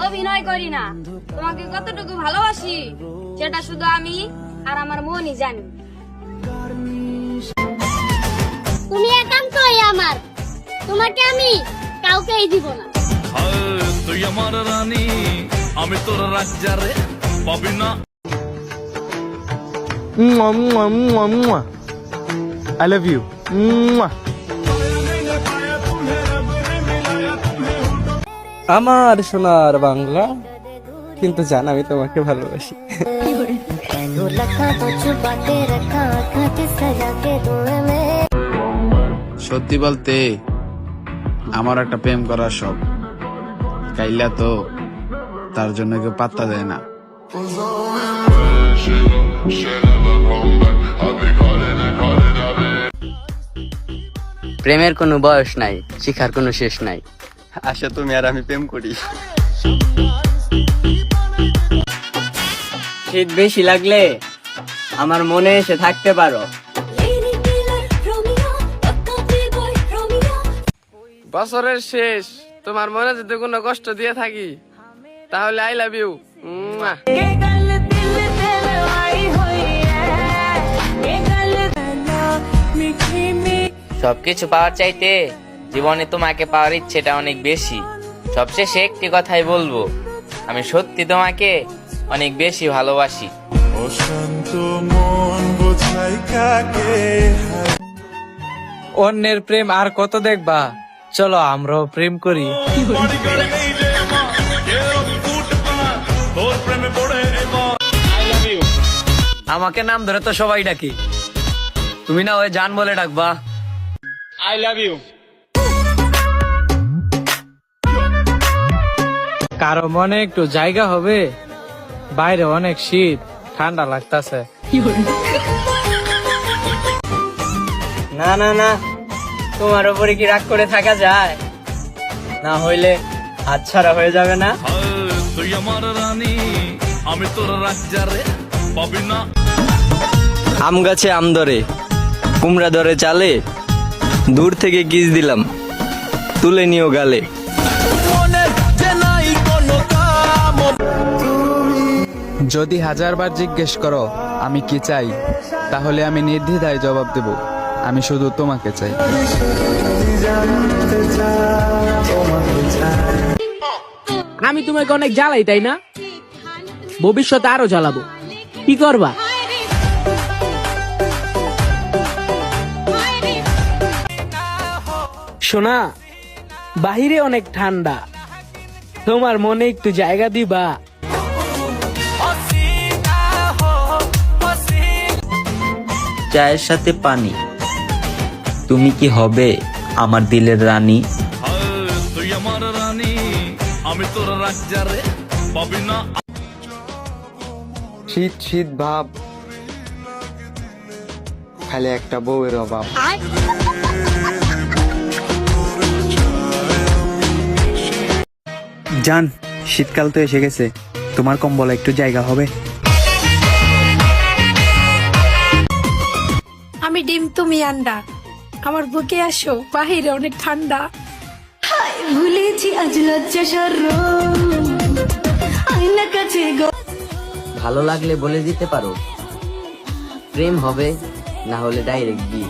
অভিনয় করি না। তোমাকে কতটুকু ভালোবাসি সেটা শুধু আমি আর আমার মনই জানি। তুমি একান্তই আমার, তোমাকে আমি কাউকেই দিব না। তুই আমার রানী, আমি তোর রাজ্জারে পাবি না। I love you. আমার সোনার বাংলা, কিন্তু জান আমি তোমাকে ভালোবাসি। সত্যি বলতে আমার একটা প্রেম করার শখ, কাইলা তো তার জন্য কেউ পাত্তা দেয় না। প্রেমের কোনো বয়স নাই, শিখার কোনো শেষ নাই। আশা তুমি আর আমি প্রেম করি। শীত বেশি লাগলে আমার মনে এসে থাকতে পারো। বছরের শেষ তোমার মনে যদি কোনো কষ্ট দিয়ে থাকি তাহলে আই লাভ ইউ। সবকিছু পাওয়ার চাইতে জীবনে তোমাকে পাওয়ার ইচ্ছেটা অনেক বেশি। সবশেষে একটি কথাই বলবো, আমি সত্যি তোমাকে অনেক বেশি ভালোবাসি। অন্যের প্রেম আর কত দেখবা, চলো আমরাও প্রেম করি। আমাকে নাম ধরে তো সবাই ডাকি, তুমি না ওই জান বলে ডাকবা। I love you. কারো মনে একটু জায়গা হবে, বাইরে অনেক শীত, ঠান্ডা লাগতাছে। না না না, তোমার উপরে কি রাগ করে থাকা যায়? না হইলে হাতছাড়া হয়ে যাবে না। তুই আমার রানী, আমি তোর রাজ্জারে পাবি না। আম গাছে আম ধরে, কুমড়া ধরে চালে, দূর থেকে কিস দিলাম, তুলে নিও গালে। যদি 1000 বার জিজ্ঞেস করো আমি কি চাই, তাহলে আমি নির্দ্বিধায় জবাব দেব, আমি শুধু তোমাকে চাই। আমি তোমাকে অনেক জ্বালাই, তাই না? ভবিষ্যতে আরো জ্বালাবো, কি করবা? শোনা, বাহিরে অনেক ঠান্ডা, তোমার মনে একটু জায়গা দিবা? চায়ের সাথে পানি, তুমি কি হবে আমার দিলের রানী? তুই আমার রানী, আমি তোর রাজ্জারে পাবি না। শীত শীত ভাব, খালি একটা বউয়ের অভাব। জান, শীতকাল তো এসে গেছে, তোমার কম্বলে একটু জায়গা হবে? আমি ডিম, তুমি আন্ডা, আমার বুকে আসো, বাহিরে অনেক ঠান্ডা। ভুলেছি আজ লজ্জা শরম, আয়না কাছে ভালো লাগলে বলে দিতে পারো, প্রেম হবে না হলে ডাইরেক্ট বিয়ে।